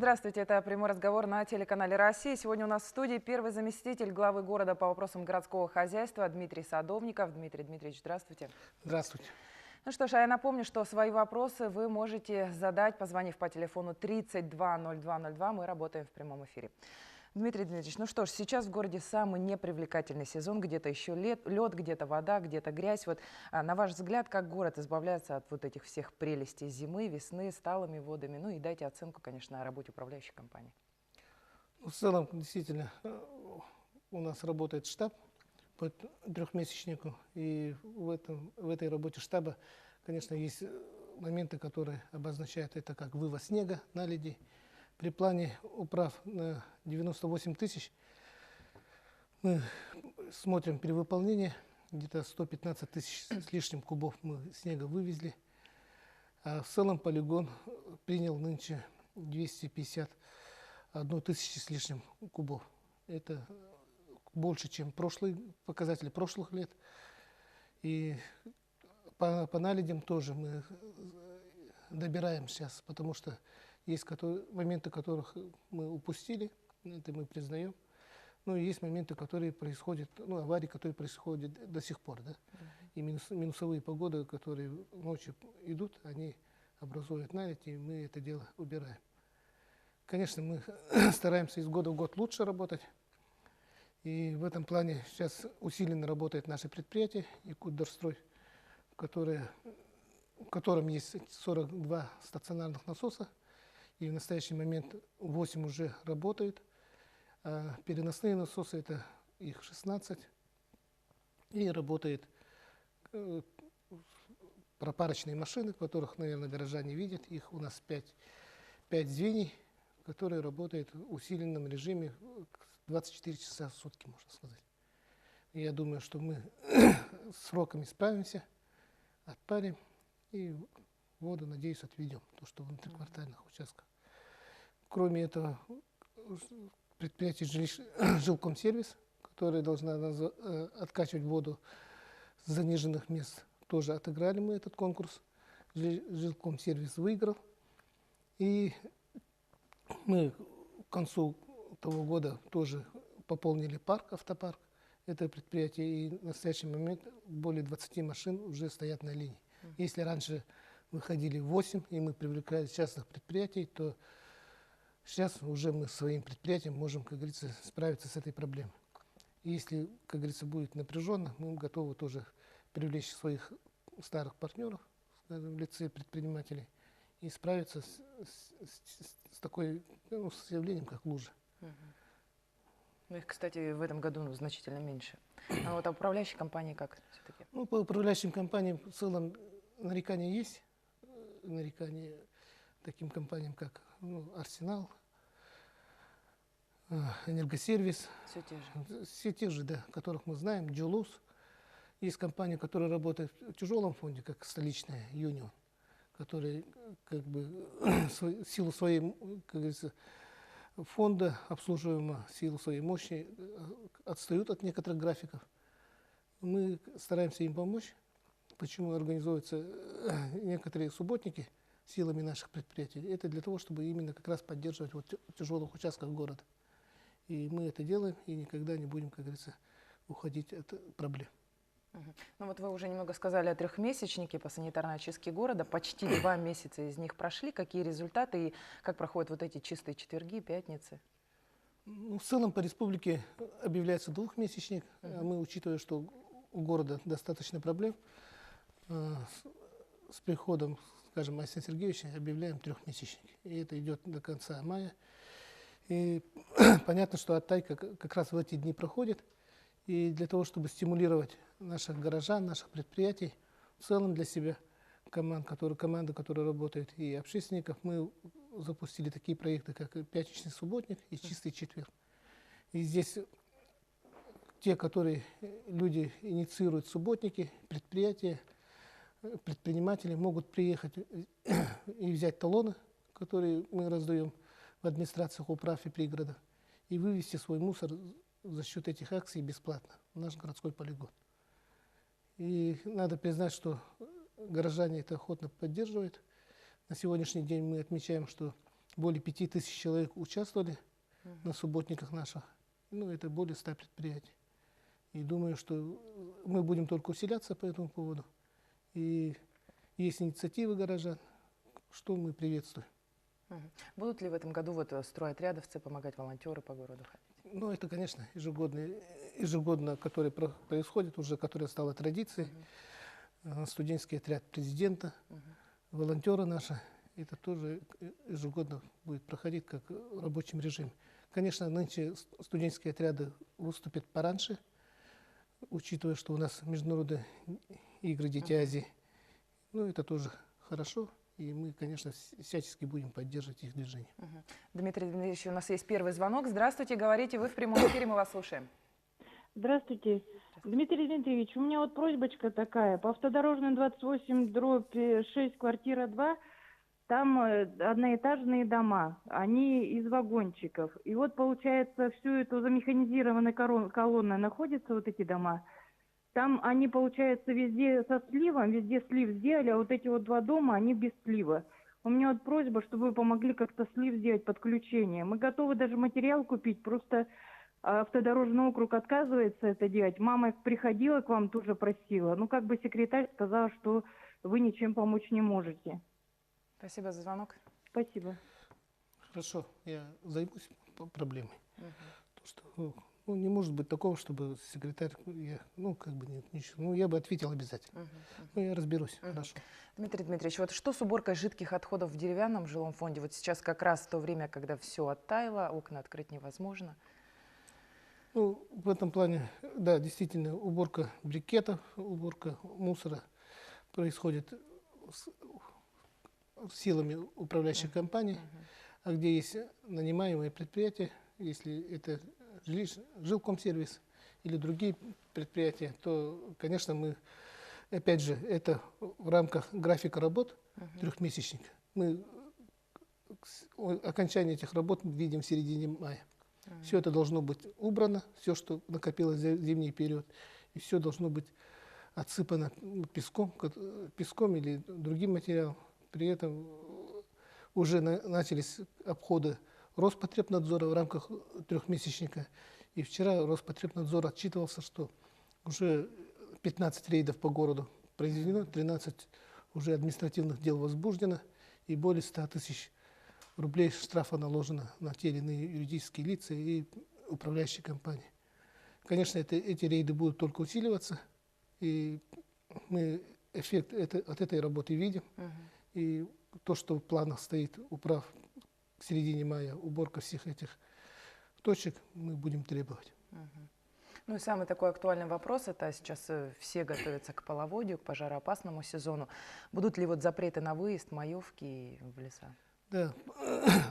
Здравствуйте, это прямой разговор на телеканале «Россия». Сегодня у нас в студии первый заместитель главы города по вопросам городского хозяйства Дмитрий Садовников. Дмитрий Дмитриевич, здравствуйте. Здравствуйте. Ну что ж, а я напомню, что свои вопросы вы можете задать, позвонив по телефону 320202. Мы работаем в прямом эфире. Дмитрий Дмитриевич, ну что ж, сейчас в городе самый непривлекательный сезон. Где-то еще лед, где-то вода, где-то грязь. Вот, на ваш взгляд, как город избавляется от вот этих всех прелестей зимы, весны, с талыми водами? Ну и дайте оценку, конечно, о работе управляющей компании. В целом, действительно, у нас работает штаб по трехмесячнику. И в этой работе штаба, конечно, есть моменты, которые обозначают это как вывоз снега, наледей. При плане управ на 98 тысяч мы смотрим перевыполнение. Где-то 115 тысяч с лишним кубов мы снега вывезли. А в целом полигон принял нынче 251 тысячу с лишним кубов. Это больше, чем показатели прошлых лет. И по наледям тоже мы добираем сейчас, потому что есть моменты, которых мы упустили, это мы признаем. Ну и есть моменты, которые происходят, аварии, которые происходят до сих пор. Да? И минусовые погоды, которые ночью идут, они образуют наледь, и мы это дело убираем. Конечно, мы стараемся из года в год лучше работать. И в этом плане сейчас усиленно работает наше предприятие Якутдорстрой, в котором есть 42 стационарных насоса. И в настоящий момент 8 уже работают. А переносные насосы, это их 16. И работает пропарочные машины, которых, наверное, горожане видят. Их у нас 5 звеньев, которые работают в усиленном режиме 24 часа в сутки, можно сказать. И я думаю, что мы с сроками справимся, отпарим и воду, надеюсь, отведем, то, что внутриквартальных участках. Кроме этого, предприятие Жилкомсервис, которое должна откачивать воду с заниженных мест, тоже отыграли мы этот конкурс. Жилкомсервис выиграл. И мы к концу того года тоже пополнили автопарк. Это предприятие, и в настоящий момент более 20 машин уже стоят на линии. Если раньше выходили 8, и мы привлекали частных предприятий, то сейчас уже мы своим предприятием можем, как говорится, справиться с этой проблемой. И если, как говорится, будет напряженно, мы готовы тоже привлечь своих старых партнеров, скажем, в лице предпринимателей, и справиться с такой, с явлением, как лужа. Ну, их, кстати, в этом году значительно меньше. А вот управляющей компании как все-таки? Ну, по управляющим компаниям в целом нарекания есть. Нарекания таким компаниям, как Арсенал, Энергосервис. Все те же, да, которых мы знаем, Джулус. Есть компания, которая работает в тяжелом фонде, как столичная Юнион, которые как бы в силу своей, как говорится, фонда обслуживаемого, в силу своей мощи отстают от некоторых графиков. Мы стараемся им помочь. Почему организуются некоторые субботники силами наших предприятий? Это для того, чтобы именно как раз поддерживать тяжелых участков города. И мы это делаем, и никогда не будем, как говорится, уходить от проблем. Ну вот вы уже немного сказали о трехмесячнике по санитарной очистке города. Почти 2 месяца из них прошли. Какие результаты и как проходят вот эти чистые четверги, пятницы? Ну, в целом по республике объявляется двухмесячник. Мы, учитывая, что у города достаточно проблем, с приходом, скажем, Александра Сергеевича объявляем трехмесячник. И это идет до конца мая. И понятно, что оттайка как раз в эти дни проходит. И для того, чтобы стимулировать наших горожан, наших предприятий, в целом для себя, команда, которая работает, и общественников, мы запустили такие проекты, как «Пятничный субботник» и «Чистый четверг». И здесь те, которые люди инициируют субботники, предприятия, предприниматели могут приехать и взять талоны, которые мы раздаем в администрациях управ и пригородах, и вывести свой мусор за счет этих акций бесплатно в наш городской полигон. И надо признать, что горожане это охотно поддерживают. На сегодняшний день мы отмечаем, что более 5000 человек участвовали на субботниках наших. Ну, это более 100 предприятий. И думаю, что мы будем только усиляться по этому поводу. И есть инициативы горожан, что мы приветствуем. Будут ли в этом году вот стройотрядовцы помогать, волонтеры по городу ходить? Ну, это, конечно, ежегодно, которое происходит, уже которое стало традицией. Студенческий отряд президента, волонтеры наши, это тоже ежегодно будет проходить как в рабочем режиме. Конечно, нынче студенческие отряды выступят пораньше, учитывая, что у нас международные игры «Дети Азии». Ну, это тоже хорошо, и мы, конечно, всячески будем поддерживать их движение. Дмитрий Дмитриевич, у нас есть первый звонок. Здравствуйте, говорите, вы в прямом эфире, мы вас слушаем. Здравствуйте. Дмитрий Дмитриевич, у меня вот просьбочка такая. По автодорожной 28/6, квартира 2, там одноэтажные дома, они из вагончиков. И вот, получается, всю эту замеханизированной колонной находятся вот эти дома. Там они, получается, везде со сливом, везде слив сделали, а вот эти вот 2 дома, они без слива. У меня вот просьба, чтобы вы помогли как-то слив сделать, подключение. Мы готовы даже материал купить, просто автодорожный округ отказывается это делать. Мама приходила к вам, тоже просила. Ну, как бы секретарь сказала, что вы ничем помочь не можете. Спасибо за звонок. Спасибо. Хорошо, я займусь проблемой. То, что, не может быть такого, чтобы секретарь, я бы ответил обязательно. Я разберусь, хорошо. Дмитрий Дмитриевич, вот что с уборкой жидких отходов в деревянном жилом фонде? Вот сейчас как раз то время, когда все оттаяло, окна открыть невозможно. Ну, в этом плане, да, действительно, уборка брикетов, уборка мусора происходит силами управляющих компаний, а где есть нанимаемые предприятия, если это жилкомсервис или другие предприятия, то, конечно, мы, опять же, это в рамках графика работ трехмесячника. Мы окончание этих работ видим в середине мая. Все это должно быть убрано, все, что накопилось за зимний период, и все должно быть отсыпано песком или другим материалом. При этом уже начались обходы Роспотребнадзора в рамках трехмесячника. И вчера Роспотребнадзор отчитывался, что уже 15 рейдов по городу произведено, 13 уже административных дел возбуждено, и более 100 тысяч рублей штрафа наложено на те или иные юридические лица и управляющие компании. Конечно, эти рейды будут только усиливаться, и мы эффект от этой работы видим. И то, что в планах стоит управ к середине мая, уборка всех этих точек, мы будем требовать. Ну и самый такой актуальный вопрос, это сейчас все готовятся к половодью, к пожароопасному сезону. Будут ли вот запреты на выезд, маевки в леса? Да,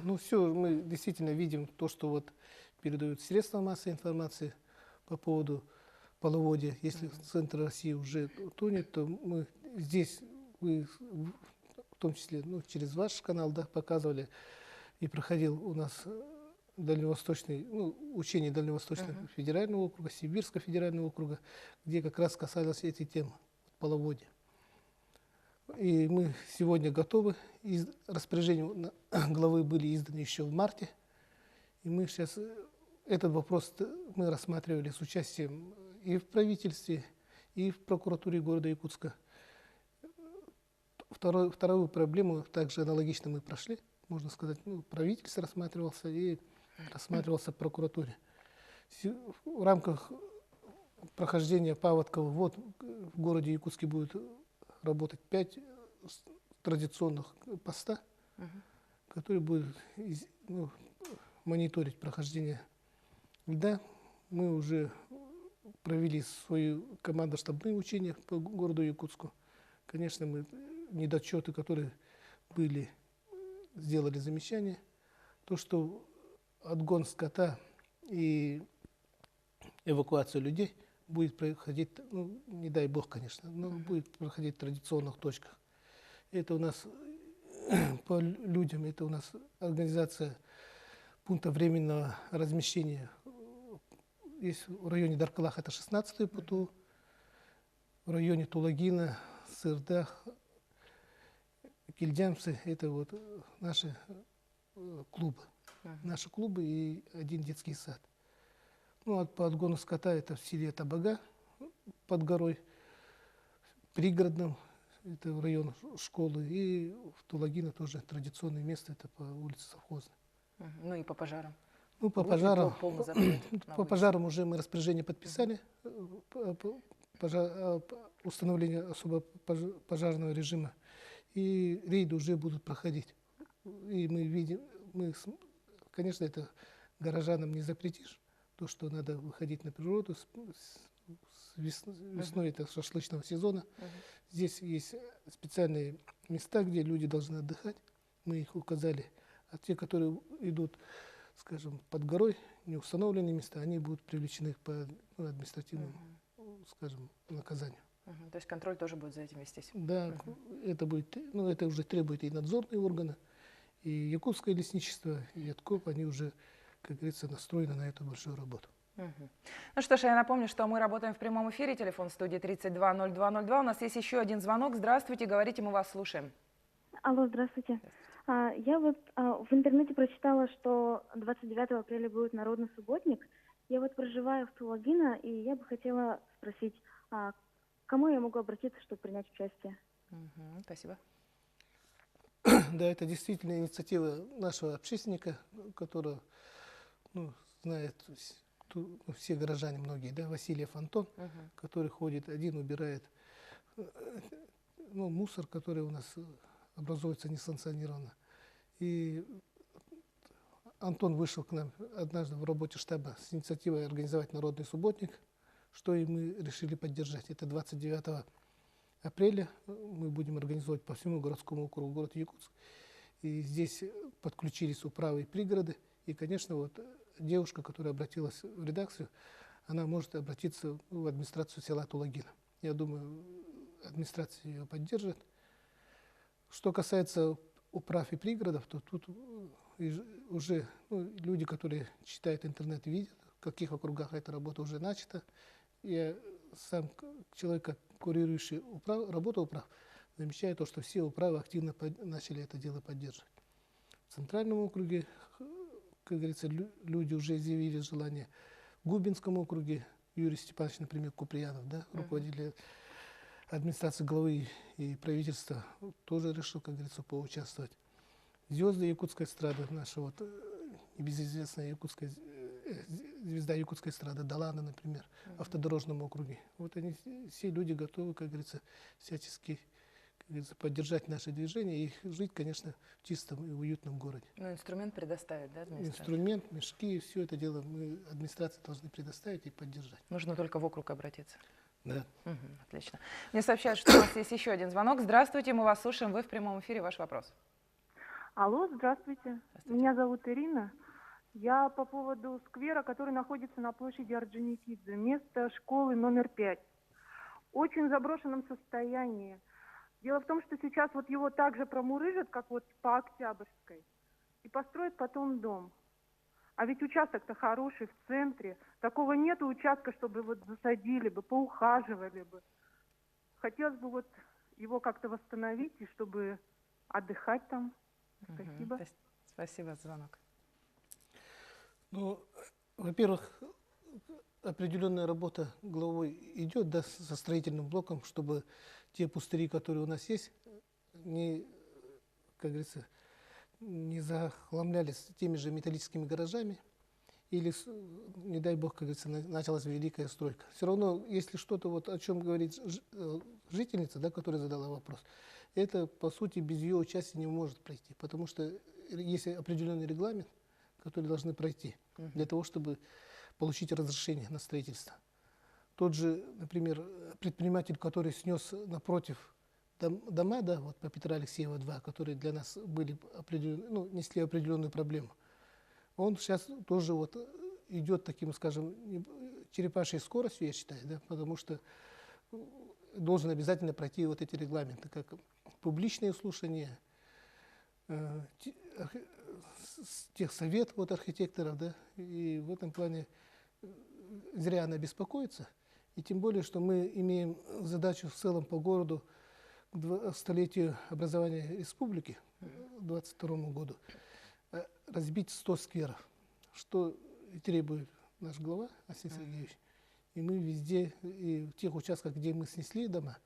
ну все, мы действительно видим то, что вот передают средства массовой информации по поводу половодья. Если центр России уже тонет, то мы здесь, вы, в том числе через ваш канал, да, показывали, и проходил у нас дальневосточный, учение Дальневосточного федерального округа, Сибирского федерального округа, где как раз касались этой темы половодья. И мы сегодня готовы. Распоряжения главы были изданы еще в марте. И мы сейчас этот вопрос мы рассматривали с участием и в правительстве, и в прокуратуре города Якутска. Вторую проблему также аналогично мы прошли. Можно сказать, правительство рассматривался и рассматривался в прокуратуре. В рамках прохождения паводковых вод в городе Якутске будет работать 5 традиционных поста, которые будут мониторить прохождение льда. Мы уже провели свои командно-штабные учения по городу Якутску. Конечно, мы недочеты, которые были, сделали замечания. То, что отгон скота и эвакуация людей будет проходить, не дай бог, конечно, но будет проходить в традиционных точках. Это у нас по людям, это у нас организация пункта временного размещения. Есть в районе Даркалах, это 16-й ПТУ, в районе Тулагина, Сырдах, Кильдямцы, это вот наши клубы. Наши клубы и один детский сад. Ну, а по отгону скота это в селе Табага под горой, пригородном, это в район школы, и в Тулагино тоже традиционное место, это по улице Совхозной. Ну и по пожарам. Ну, по Будет ли пожарам, полный запрет на по выезд? пожарам уже мы распоряжение подписали, установление особо пожарного режима, и рейды уже будут проходить. И мы видим, конечно, это горожанам не запретишь, то, что надо выходить на природу, весной это шашлычного сезона. Здесь есть специальные места, где люди должны отдыхать, мы их указали, а те, которые идут, скажем, под горой, неустановленные места, они будут привлечены по административному, скажем, наказанию. То есть контроль тоже будет за этим вестись. Да, это будет, ну, это уже требует и надзорные органы, и якутское лесничество, и Яткоп, они уже, как говорится, настроены на эту большую работу. Ну что ж, я напомню, что мы работаем в прямом эфире. Телефон студии 320202. У нас есть еще один звонок. Здравствуйте, говорите, мы вас слушаем. Алло, здравствуйте. Я вот в интернете прочитала, что 29 апреля будет народный субботник. Я вот проживаю в Тулагино, и я бы хотела спросить, к кому я могу обратиться, чтобы принять участие? Спасибо. Да, это действительно инициатива нашего общественника, которого, ну, знает все горожане многие, да, Васильев Антон, который ходит, один убирает, ну, мусор, который у нас образуется несанкционированно. И Антон вышел к нам однажды в работе штаба с инициативой организовать народный субботник, что и мы решили поддержать. Это 29 апреля мы будем организовать по всему городскому округу города Якутск. И здесь подключились управы и пригороды. И, конечно, вот девушка, которая обратилась в редакцию, она может обратиться в администрацию села Тулагино. Я думаю, администрация ее поддержит. Что касается управ и пригородов, то тут уже люди, которые читают интернет, видят, в каких округах эта работа уже начата. Я сам человек, курирующий работу управ, замечаю то, что все управы активно начали это дело поддерживать. В Центральном округе, как говорится, люди уже изъявили желание. В Губинском округе Юрий Степанович, например, Куприянов, да, руководитель администрации главы и правительства, тоже решил, как говорится, поучаствовать. Звезды якутской эстрады, наша вот небезызвестная якутская звезда якутской эстрады Далана, например, в автодорожном округе. Вот они, все люди готовы, как говорится, всячески, как говорится, поддержать наше движение и жить, конечно, в чистом и уютном городе. Ну, инструмент предоставить, да, администрация? Инструмент, мешки, все это дело мы, администрация, должны предоставить и поддержать. Нужно только в округ обратиться. Да. Отлично. Мне сообщают, что у нас есть еще один звонок. Здравствуйте, мы вас слушаем. Вы в прямом эфире. Ваш вопрос. Алло, здравствуйте. Меня зовут Ирина. Я по поводу сквера, который находится на площади Орджоникидзе, место школы номер 5. Очень в заброшенном состоянии. Дело в том, что сейчас вот его также промурыжат, как вот по Октябрьской, и построят потом дом. А ведь участок-то хороший, в центре. Такого нету участка, чтобы вот засадили бы, поухаживали бы. Хотелось бы вот его как-то восстановить, и чтобы отдыхать там. Спасибо. Спасибо за звонок. Ну, во-первых, определенная работа главой идет, да, со строительным блоком, чтобы те пустыри, которые у нас есть, не, как говорится, не захламлялись теми же металлическими гаражами, или, не дай бог, как говорится, началась великая стройка. Все равно, если что-то, вот о чем говорит жительница, да, которая задала вопрос, это, по сути, без ее участия не может пройти, потому что есть определенный регламент, который должны пройти для того, чтобы получить разрешение на строительство. Тот же, например, предприниматель, который снес напротив дома, да, вот по Петра Алексеева 2, которые для нас были несли определенную проблему, он сейчас тоже вот идет таким, скажем, черепашьей скоростью, я считаю, да, потому что должен обязательно пройти вот эти регламенты, как публичные слушания, техсовет вот архитекторов, да, и в этом плане зря она беспокоится, и тем более, что мы имеем задачу в целом по городу к столетию образования республики, 22 году, разбить 100 скверов, что и требует наш глава Асий Сергеевич. И мы везде, и в тех участках, где мы снесли дома,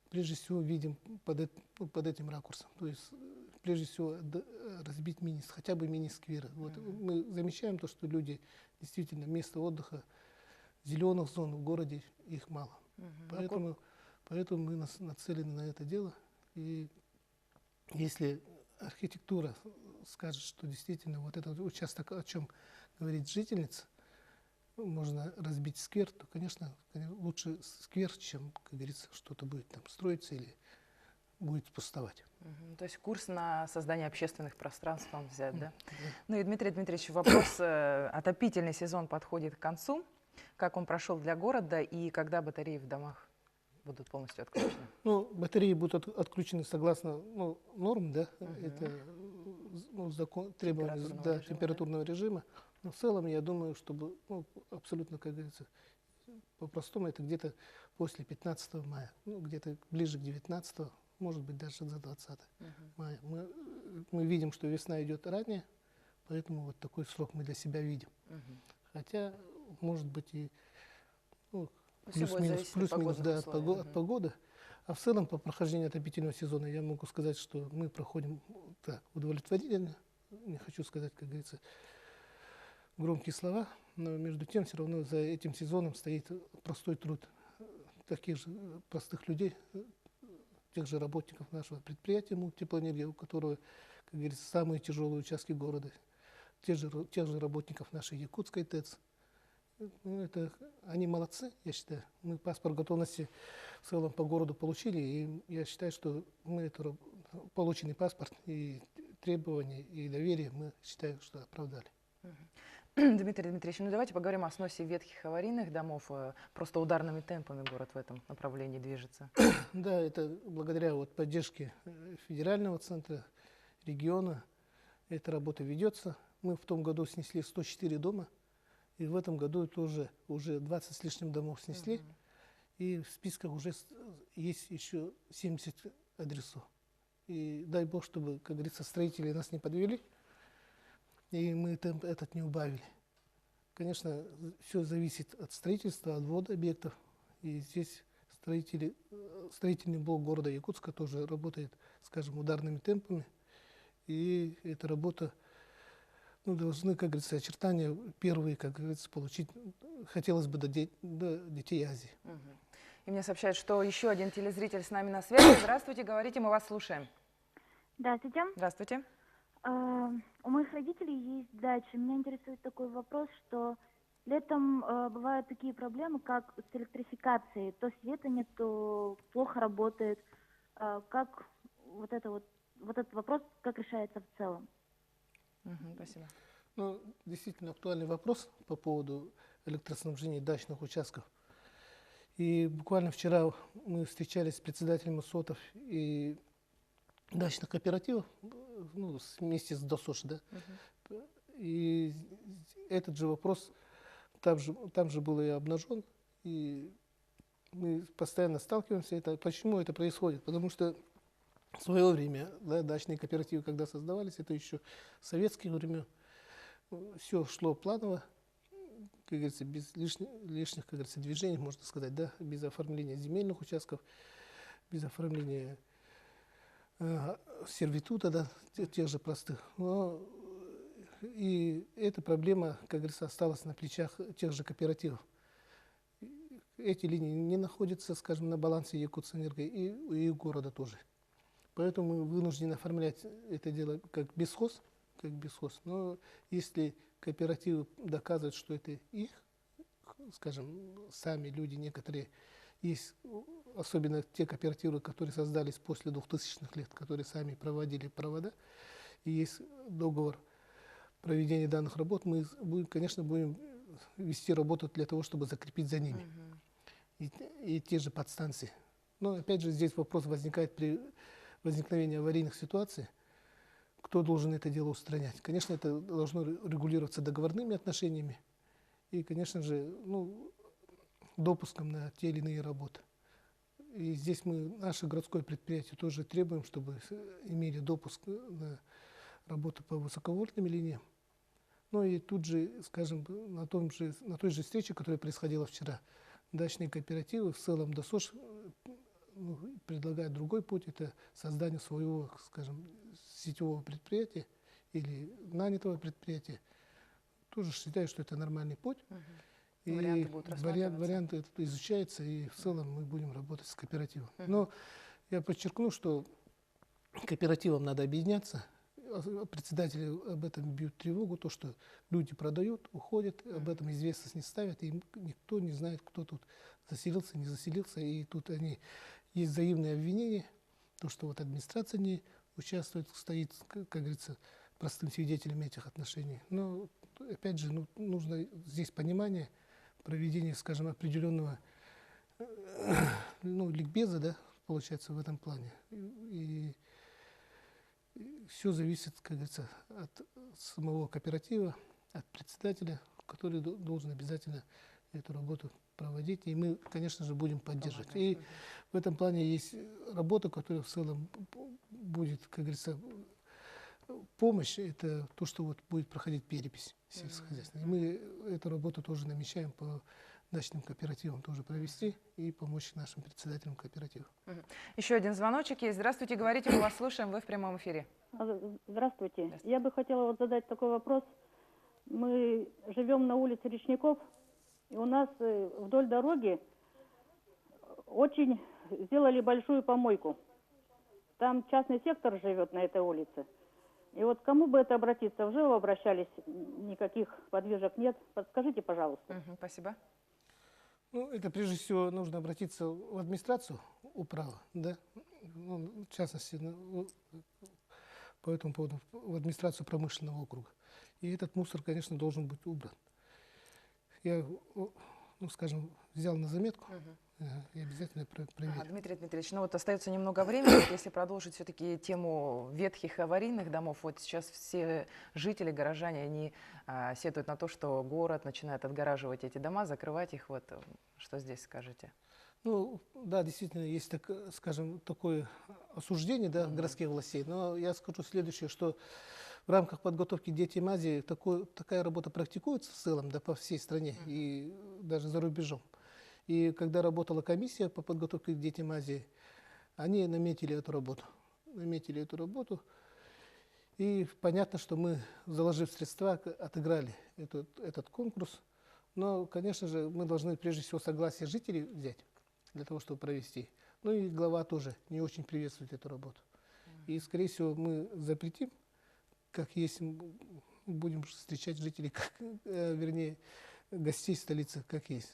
прежде всего видим под этим ракурсом. То есть, прежде всего, разбить хотя бы мини-скверы. Вот мы замечаем то, что люди действительно место отдыха, зеленых зон в городе их мало. Поэтому мы нацелены на это дело. И если архитектура скажет, что действительно вот этот участок, о чем говорит жительница, можно разбить сквер, то, конечно, лучше сквер, чем, как говорится, что-то будет там строиться или будет пустовать. То есть курс на создание общественных пространств вам взять, да? Ну и, Дмитрий Дмитриевич, вопрос. Отопительный сезон подходит к концу. Как он прошел для города и когда батареи в домах будут полностью отключены? Ну, батареи будут отключены согласно норм, да, это закон, требования температурного режима. Но в целом, я думаю, чтобы абсолютно, как говорится, по-простому, это где-то после 15 мая, где-то ближе к 19, может быть, даже за 20 мая. Мы видим, что весна идет ранее, поэтому вот такой срок мы для себя видим. Хотя, может быть, и плюс-минус от погоды. А в целом, по прохождению отопительного сезона, я могу сказать, что мы проходим так удовлетворительно. Не хочу сказать, как говорится, громкие слова, но между тем все равно за этим сезоном стоит простой труд таких же простых людей, тех же работников нашего предприятия «Теплоэнергия», у которого, как говорится, самые тяжелые участки города, тех же работников нашей Якутской ТЭЦ. Они молодцы, я считаю. Мы паспорт готовности в целом по городу получили, и я считаю, что мы полученный паспорт и требования, и доверие, мы считаем, что оправдали. Дмитрий Дмитриевич, ну давайте поговорим о сносе ветхих аварийных домов. Просто ударными темпами город в этом направлении движется. Да, это благодаря поддержке федерального центра, региона. Эта работа ведется. Мы в том году снесли 104 дома. И в этом году это уже 20 с лишним домов снесли. И в списках уже есть еще 70 адресов. И дай бог, чтобы, как говорится, строители нас не подвели, и мы темп этот не убавили. Конечно, все зависит от строительства, от ввода объектов. И здесь строительный блок города Якутска тоже работает, скажем, ударными темпами. И эта работа, должны, как говорится, очертания первые, как говорится, получить, хотелось бы до детей Азии. И мне сообщают, что еще один телезритель с нами на связи. Здравствуйте, говорите, мы вас слушаем. Здравствуйте. Здравствуйте. У моих родителей есть дача. Меня интересует такой вопрос, что летом бывают такие проблемы, как с электрификацией. То света нет, то плохо работает. Как этот вопрос, как решается в целом? Спасибо. Действительно актуальный вопрос по поводу электроснабжения дачных участков. И буквально вчера мы встречались с председателем СОТов и дачных кооперативов, вместе с ДОСОШ, да. И этот же вопрос там же был и обнажен, и мы постоянно сталкиваемся. Почему это происходит? Потому что в свое время, дачные кооперативы, когда создавались, это еще советских времен, все шло планово, как говорится, без лишних, как говорится, движений, можно сказать, да, без оформления земельных участков, без оформления сервитута, да, тех же простых. И эта проблема, как говорится, осталась на плечах тех же кооперативов. Эти линии не находятся, скажем, на балансе Якутэнерго и города тоже. Поэтому мы вынуждены оформлять это дело как бесхоз. Но если кооперативы доказывают, что это их, скажем, сами люди некоторые, есть особенно те кооперативы, которые создались после 2000-х лет, которые сами проводили провода, и есть договор проведения данных работ, мы, конечно, будем вести работу для того, чтобы закрепить за ними и те же подстанции. Но опять же здесь вопрос возникает при возникновении аварийных ситуаций, кто должен это дело устранять. Конечно, это должно регулироваться договорными отношениями и, конечно же, допуском на те или иные работы. И здесь наше городское предприятие тоже требуем, чтобы имели допуск на работа по высоковольтным линиям. Ну и тут же, скажем, на той же встрече, которая происходила вчера, дачные кооперативы, в целом ДОСОЖ предлагает другой путь, это создание своего, скажем, сетевого предприятия или нанятого предприятия. Тоже считаю, что это нормальный путь. И Варианты будут рассматриваться. варианты этот изучаются, и в целом мы будем работать с кооперативом. Но я подчеркну, что кооперативам надо объединяться. Председатели об этом бьют тревогу, то, что люди продают, уходят, об этом известность не ставят, и никто не знает, кто тут заселился, не заселился. И тут есть взаимные обвинения, то, что вот администрация не участвует, стоит, как говорится, простым свидетелем этих отношений. Но, опять же, нужно здесь понимание, проведение, скажем, определенного ликбеза, да, получается, в этом плане. И все зависит, как говорится, от самого кооператива, от председателя, который должен обязательно эту работу проводить. И мы, конечно же, будем поддерживать. И в этом плане есть работа, которая в целом будет, как говорится, помощь. Это то, что вот будет проходить перепись сельскохозяйственная. И мы эту работу тоже намечаем по дачным кооперативам тоже провести и помочь нашим председателям кооперативов. Еще один звоночек есть. Здравствуйте, говорите, мы вас слушаем, вы в прямом эфире. Здравствуйте. Я бы хотела вот задать такой вопрос. Мы живем на улице Речников, и у нас вдоль дороги очень сделали большую помойку. Там частный сектор живет на этой улице. И вот кому бы это обратиться? В ЖЭО обращались, никаких подвижек нет. Подскажите, пожалуйста. Спасибо. Ну, это прежде всего нужно обратиться в администрацию управы, да, в частности, по этому поводу в администрацию промышленного округа. И этот мусор, конечно, должен быть убран. Я, скажем, взял на заметку и обязательно проверю. Дмитрий Дмитриевич, ну вот остается немного времени, вот если продолжить все-таки тему ветхих аварийных домов, вот сейчас все жители, горожане, они сетуют на то, что город начинает отгораживать эти дома, закрывать их, вот что здесь скажете? Ну, да, действительно, есть, так, скажем, такое осуждение, да, городских властей, но я скажу следующее, что в рамках подготовки к Детям Азии такая работа практикуется в целом, да, по всей стране и даже за рубежом. И когда работала комиссия по подготовке к Детям Азии, они наметили эту работу. И понятно, что мы, заложив средства, отыграли этот конкурс. Но, конечно же, мы должны прежде всего согласие жителей взять для того, чтобы провести. Ну и глава тоже не очень приветствует эту работу. И, скорее всего, мы запретим, как есть, будем встречать жителей, вернее, гостей столицы, как есть.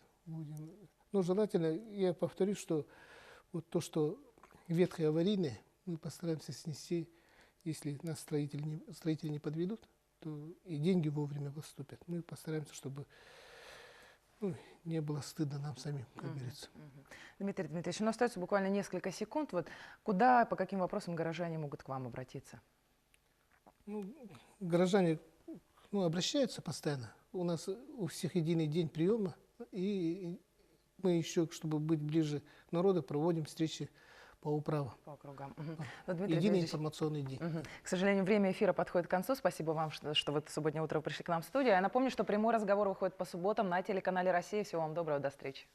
Но желательно, я повторюсь, что вот то, что ветхие аварийные, мы постараемся снести, если нас строители не подведут, то и деньги вовремя поступят. Мы постараемся, чтобы не было стыдно нам самим, как говорится. Дмитрий Дмитриевич, у нас остается буквально несколько секунд. Вот куда, по каким вопросам горожане могут к вам обратиться? Горожане обращаются постоянно. У нас у всех единый день приема, и мы еще, чтобы быть ближе к народу, проводим встречи по управам. По округам. Единый информационный день. К сожалению, время эфира подходит к концу. Спасибо вам, что вы субботнее утро пришли к нам в студию. Я напомню, что прямой разговор выходит по субботам на телеканале «Россия». Всего вам доброго, до встречи.